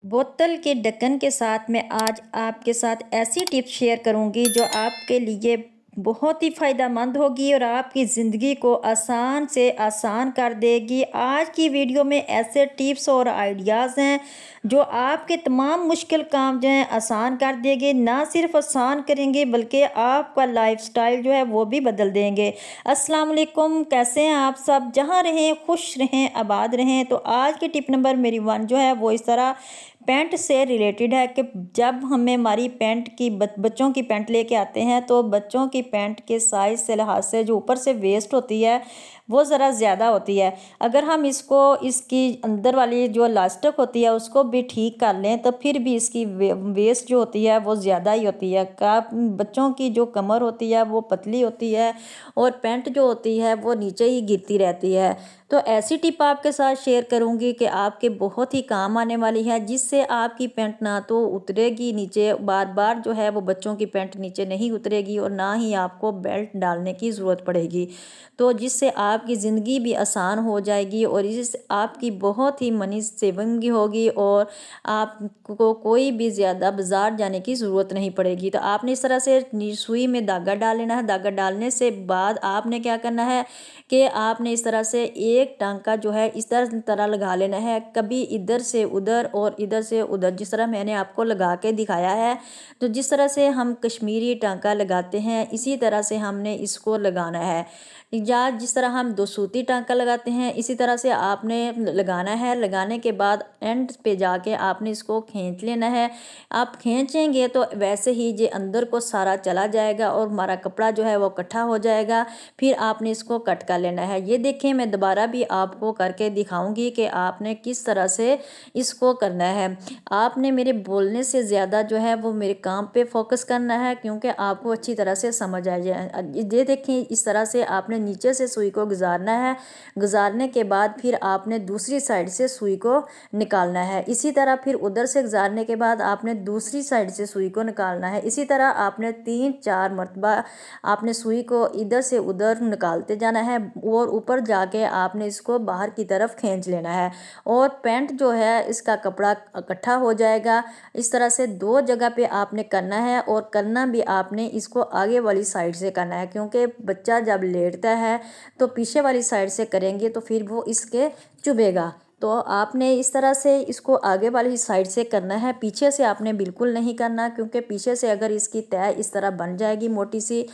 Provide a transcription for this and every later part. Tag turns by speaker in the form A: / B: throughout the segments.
A: बोतल के ढक्कन के साथ मैं आज आपके साथ ऐसी टिप्स शेयर करूंगी जो आपके लिए बहुत ही फ़ायदेमंद होगी और आपकी ज़िंदगी को आसान से आसान कर देगी। आज की वीडियो में ऐसे टिप्स और आइडियाज़ हैं जो आपके तमाम मुश्किल काम जो हैं आसान कर देंगे। ना सिर्फ आसान करेंगे बल्कि आपका लाइफस्टाइल जो है वो भी बदल देंगे। अस्सलाम वालेकुम, कैसे हैं आप सब? जहाँ रहें खुश रहें, आबाद रहें। तो आज की टिप नंबर मेरी 1 जो है वो इस तरह पैंट से रिलेटेड है कि जब हमें हमारी पैंट की बच्चों की पैंट लेके आते हैं तो बच्चों की पैंट के साइज़ से लिहाज से जो ऊपर से वेस्ट होती है वो ज़रा ज़्यादा होती है। अगर हम इसको इसकी अंदर वाली जो इलास्टिक होती है उसको भी ठीक कर लें तो फिर भी इसकी वेस्ट जो होती है वो ज़्यादा ही होती है। का बच्चों की जो कमर होती है वो पतली होती है और पैंट जो होती है वो नीचे ही गिरती रहती है। तो ऐसी टिप आपके साथ शेयर करूंगी कि आपके बहुत ही काम आने वाली है, जिससे आपकी पैंट ना तो उतरेगी नीचे, बार बार जो है वो बच्चों की पैंट नीचे नहीं उतरेगी और ना ही आपको बेल्ट डालने की ज़रूरत पड़ेगी। तो जिससे आपकी ज़िंदगी भी आसान हो जाएगी और इस आपकी बहुत ही मनी सेविंग भी होगी और आपको कोई भी ज़्यादा बाज़ार जाने की ज़रूरत नहीं पड़ेगी। तो आपने इस तरह से सुई में धागा डाल लेना है। धागा डालने से बाद आपने क्या करना है कि आपने इस तरह से एक टांका जो है इस तरह लगा लेना है, कभी इधर से उधर और इधर से उधर, जिस तरह मैंने आपको लगा के दिखाया है। तो जिस तरह से हम कश्मीरी टांका लगाते हैं इसी तरह से हमने इसको लगाना है, या जिस तरह हम दो सूती टांका लगाते हैं इसी तरह से आपने लगाना है। लगाने के बाद एंड पे जाके आपने इसको खींच लेना है। आप खींचेंगे तो वैसे ही ये अंदर को सारा चला जाएगा और हमारा कपड़ा जो है वो इकट्ठा हो जाएगा। फिर आपने इसको कट कर लेना है। ये देखें, मैं दोबारा भी आपको करके दिखाऊंगी कि आपने किस तरह से इसको करना है। आपने मेरे बोलने से ज़्यादा जो है वो मेरे काम पे फोकस करना है क्योंकि आपको अच्छी तरह से समझ आ जाए। ये देखें, इस तरह से आपने नीचे से सुई को गुजारना है। गुजारने के बाद फिर आपने दूसरी साइड से सुई को निकालना है। इसी तरह फिर उधर से गुजारने के बाद आपने दूसरी साइड से सुई को निकालना है। इसी तरह आपने 3-4 मरतबा आपने सुई को इधर से उधर निकालते जाना है और ऊपर जाके आपने इसको बाहर की तरफ खींच लेना है और पैंट जो है इसका कपड़ा इकट्ठा हो जाएगा। इस तरह से 2 जगह पे आपने करना है और करना भी आपने इसको आगे वाली साइड से करना है क्योंकि बच्चा जब लेटता है तो पीछे वाली साइड से करेंगे तो फिर वो इसके चुभेगा। तो आपने इस तरह से इसको आगे वाली साइड से करना है, पीछे से आपने बिल्कुल नहीं करना क्योंकि पीछे से अगर इसकी तय इस तरह बन जाएगी, मोटी सी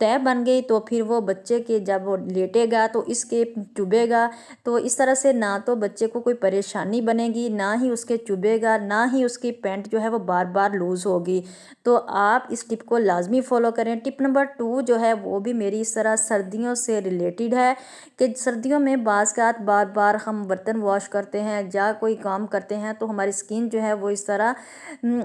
A: तय बन गई, तो फिर वो बच्चे के जब वो लेटेगा तो इसके चुभेगा। तो इस तरह से ना तो बच्चे को कोई परेशानी बनेगी, ना ही उसके चुभेगा, ना ही उसकी पैंट जो है वो बार बार लूज़ होगी। तो आप इस टिप को लाजमी फॉलो करें। टिप नंबर 2 जो है वो भी मेरी इस तरह सर्दियों से रिलेटेड है कि सर्दियों में बाज़ बार बार हम बर्तन वॉश करते हैं या कोई काम करते हैं तो हमारी स्किन जो है वो इस तरह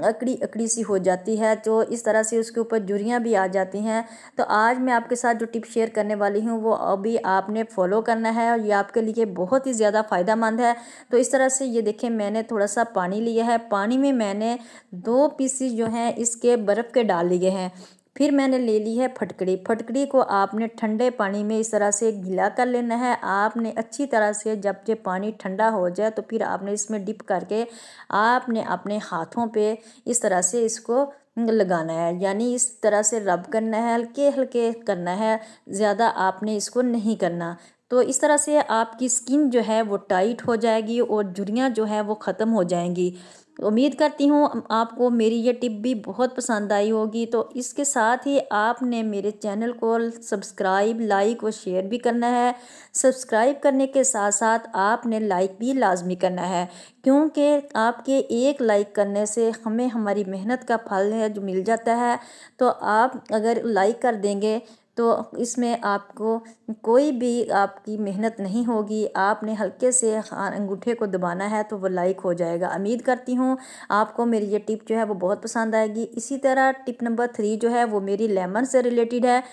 A: अकड़ी अकड़ी सी हो जाती है। तो इस तरह से उसके ऊपर झुर्रियाँ भी आ जाती हैं। तो आज मैं आपके साथ जो टिप शेयर करने वाली हूँ वो अभी आपने फॉलो करना है और ये आपके लिए बहुत ही ज़्यादा फ़ायदेमंद है। तो इस तरह से ये देखें, मैंने थोड़ा सा पानी लिया है। पानी में मैंने 2 पीसीस जो हैं इसके बर्फ़ के डाल लिए हैं। फिर मैंने ले ली है फटकड़ी। फटकड़ी को आपने ठंडे पानी में इस तरह से गीला कर लेना है। आपने अच्छी तरह से जब ये पानी ठंडा हो जाए तो फिर आपने इसमें डिप करके आपने अपने हाथों पे इस तरह से इसको लगाना है, यानी इस तरह से रब करना है, हल्के हल्के करना है, ज़्यादा आपने इसको नहीं करना। तो इस तरह से आपकी स्किन जो है वो टाइट हो जाएगी और झुर्रियाँ जो है वो ख़त्म हो जाएंगी। उम्मीद करती हूँ आपको मेरी ये टिप भी बहुत पसंद आई होगी। तो इसके साथ ही आपने मेरे चैनल को सब्सक्राइब, लाइक और शेयर भी करना है। सब्सक्राइब करने के साथ साथ आपने लाइक भी लाजमी करना है क्योंकि आपके एक लाइक करने से हमें हमारी मेहनत का फल है जो मिल जाता है। तो आप अगर लाइक कर देंगे तो इसमें आपको कोई भी आपकी मेहनत नहीं होगी, आपने हल्के से अंगूठे को दबाना है तो वो लाइक हो जाएगा। उम्मीद करती हूँ आपको मेरी ये टिप जो है वो बहुत पसंद आएगी। इसी तरह टिप नंबर 3 जो है वो मेरी लेमन से रिलेटेड है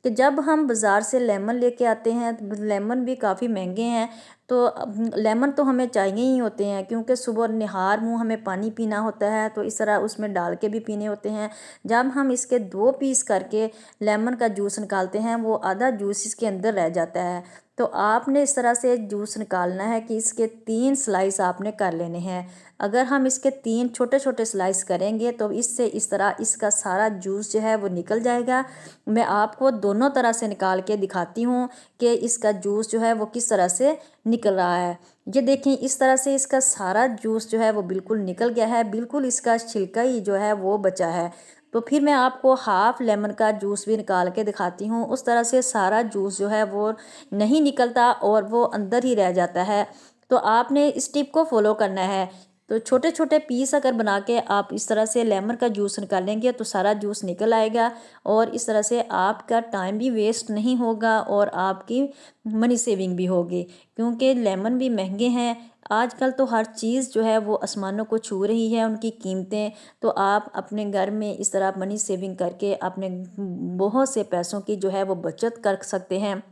A: कि जब हम बाज़ार से लेमन लेके आते हैं तो लेमन भी काफ़ी महंगे हैं। तो लेमन तो हमें चाहिए ही होते हैं क्योंकि सुबह निहार मुँह हमें पानी पीना होता है, तो इस तरह उसमें डाल के भी पीने होते हैं। जब हम इसके 2 पीस करके लेमन का जूस निकालते हैं वो आधा जूस इसके अंदर रह जाता है। तो आपने इस तरह से जूस निकालना है कि इसके 3 स्लाइस आपने कर लेने हैं। अगर हम इसके 3 छोटे-छोटे स्लाइस करेंगे तो इससे इस तरह इसका सारा जूस जो है वो निकल जाएगा। मैं आपको दोनों तरह से निकाल के दिखाती हूँ कि इसका जूस जो है वो किस तरह से निकल रहा है। ये देखें, इस तरह से इसका सारा जूस जो है वो बिल्कुल निकल गया है, बिल्कुल इसका छिलका ही जो है वो बचा है। तो फिर मैं आपको हाफ लेमन का जूस भी निकाल के दिखाती हूँ। उस तरह से सारा जूस जो है वो नहीं निकलता और वो अंदर ही रह जाता है। तो आपने इस टिप को फॉलो करना है। तो छोटे छोटे पीस अगर बना के आप इस तरह से लेमन का जूस निकालेंगे तो सारा जूस निकल आएगा और इस तरह से आपका टाइम भी वेस्ट नहीं होगा और आपकी मनी सेविंग भी होगी, क्योंकि लेमन भी महंगे हैं आजकल। तो हर चीज़ जो है वो आसमानों को छू रही है उनकी कीमतें। तो आप अपने घर में इस तरह मनी सेविंग करके अपने बहुत से पैसों की जो है वो बचत कर सकते हैं।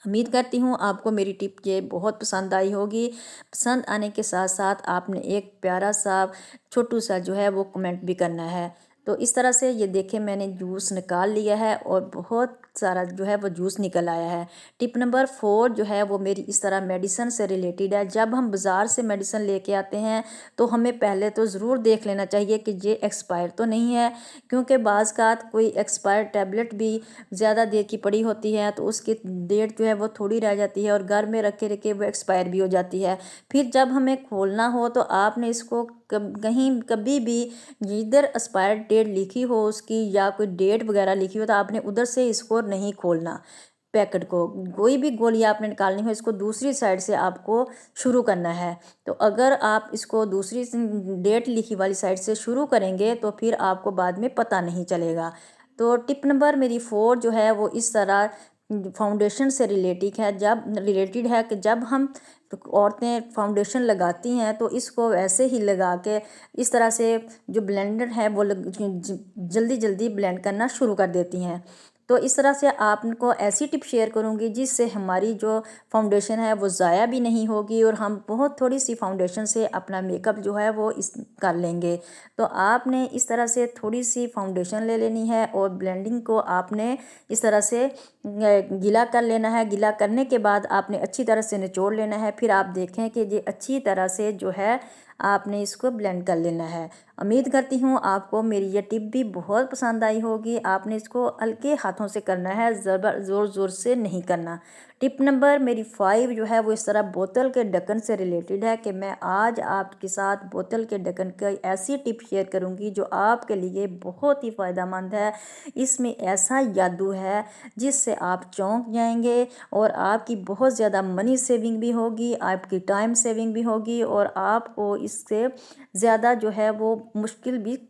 A: उम्मीद करती हूँ आपको मेरी टिप ये बहुत पसंद आई होगी। पसंद आने के साथ साथ आपने एक प्यारा सा छोटू सा जो है वो कमेंट भी करना है। तो इस तरह से ये देखें, मैंने जूस निकाल लिया है और बहुत सारा जो है वो जूस निकल आया है। टिप नंबर 4 जो है वो मेरी इस तरह मेडिसिन से रिलेटेड है। जब हम बाज़ार से मेडिसिन लेके आते हैं तो हमें पहले तो ज़रूर देख लेना चाहिए कि ये एक्सपायर तो नहीं है, क्योंकि बाज़ का कोई एक्सपायर टैबलेट भी ज़्यादा देर की पड़ी होती है तो उसकी डेट जो है वो थोड़ी रह जाती है और घर में रखे रखे वो एक्सपायर भी हो जाती है। फिर जब हमें खोलना हो तो आपने इसको कहीं कभी भी जिधर एक्सपायर डेट लिखी हो उसकी या कोई डेट वगैरह लिखी हो तो आपने उधर से इसको नहीं खोलना। पैकेट को कोई भी गोली आपने निकालनी हो इसको दूसरी साइड से आपको शुरू करना है। तो अगर आप इसको दूसरी डेट लिखी वाली साइड से शुरू करेंगे तो फिर आपको बाद में पता नहीं चलेगा। तो टिप नंबर मेरी 4 जो है वो इस तरह फाउंडेशन से रिलेटेड है कि जब हम औरतें फाउंडेशन लगाती हैं तो इसको ऐसे ही लगा के इस तरह से जो ब्लेंडर है वो जल्दी जल्दी ब्लेंड करना शुरू कर देती हैं। तो इस तरह से आपको ऐसी टिप शेयर करूंगी जिससे हमारी जो फाउंडेशन है वो ज़ाया भी नहीं होगी और हम बहुत थोड़ी सी फाउंडेशन से अपना मेकअप जो है वो इस कर लेंगे। तो आपने इस तरह से थोड़ी सी फाउंडेशन ले लेनी है और ब्लेंडिंग को आपने इस तरह से गीला कर लेना है। गीला करने के बाद आपने अच्छी तरह से निचोड़ लेना है। फिर आप देखें कि ये अच्छी तरह से जो है आपने इसको ब्लेंड कर लेना है। उम्मीद करती हूँ आपको मेरी ये टिप भी बहुत पसंद आई होगी। आपने इसको हल्के हाथों से करना है, ज़ोर ज़ोर से नहीं करना। टिप नंबर मेरी 5 जो है वो इस तरह बोतल के ढक्कन से रिलेटेड है कि मैं आज आपके साथ बोतल के ढक्कन की ऐसी टिप शेयर करूंगी जो आपके लिए बहुत ही फ़ायदेमंद है। इसमें ऐसा जादू है जिससे आप चौंक जाएंगे और आपकी बहुत ज़्यादा मनी सेविंग भी होगी, आपकी टाइम सेविंग भी होगी और आपको इससे ज़्यादा जो है वो मुश्किल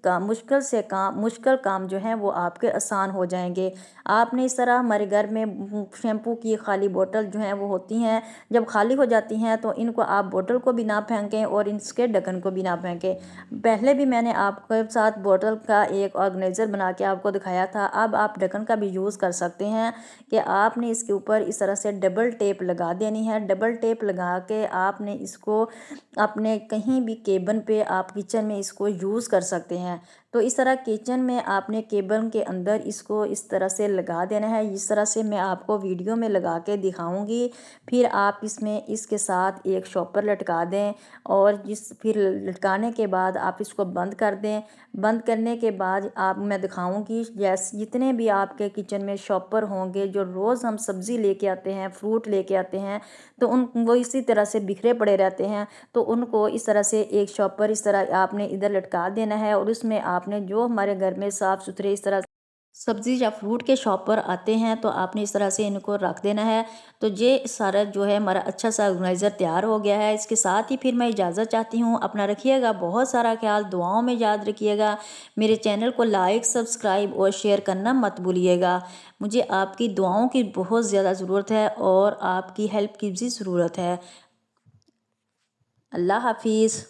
A: काम जो है वो आपके आसान हो जाएंगे। आपने इस तरह हमारे घर में शैम्पू की खाली बोतल जो हैं वो होती हैं, जब खाली हो जाती हैं तो इनको आप बोतल को भी ना फेंकें और इसके ढक्कन को भी ना फेंकें। पहले भी मैंने आपके साथ बोतल का एक ऑर्गेनाइज़र बना के आपको दिखाया था। अब आप ढक्कन का भी यूज़ कर सकते हैं कि आपने इसके ऊपर इस तरह से डबल टेप लगा देनी है। डबल टेप लगा के आपने इसको अपने कहीं भी केबन पे आप किचन में इसको यूज़ कर सकते हैं। तो इस तरह किचन में आपने केबन के अंदर इसको इस तरह से लगा देना है। इस तरह से मैं आपको वीडियो में लगा के दिखाऊंगी। फिर आप इसमें इसके साथ एक शॉपर लटका दें और फिर लटकाने के बाद आप इसको बंद कर दें। बंद करने के बाद आप मैं दिखाऊंगी जैसे जितने भी आपके किचन में शॉपर होंगे, जो रोज़ हम सब्ज़ी लेके आते हैं, फ्रूट लेके आते हैं, तो वो इसी तरह से बिखरे पड़े रहते हैं। तो उनको इस तरह से एक शॉपर इस तरह आपने इधर लटका देना है और उसमें आपने जो हमारे घर में साफ़ सुथरे इस तरह सब्ज़ी या फ्रूट के शॉपर आते हैं तो आपने इस तरह से इनको रख देना है। तो ये सारा जो है हमारा अच्छा सा ऑर्गेनाइज़र तैयार हो गया है। इसके साथ ही फिर मैं इजाज़त चाहती हूँ। अपना रखिएगा बहुत सारा ख्याल, दुआओं में याद रखिएगा। मेरे चैनल को लाइक, सब्सक्राइब और शेयर करना मत भूलिएगा। मुझे आपकी दुआओं की बहुत ज़्यादा ज़रूरत है और आपकी हेल्प की भी ज़रूरत है। अल्लाह हाफिज़।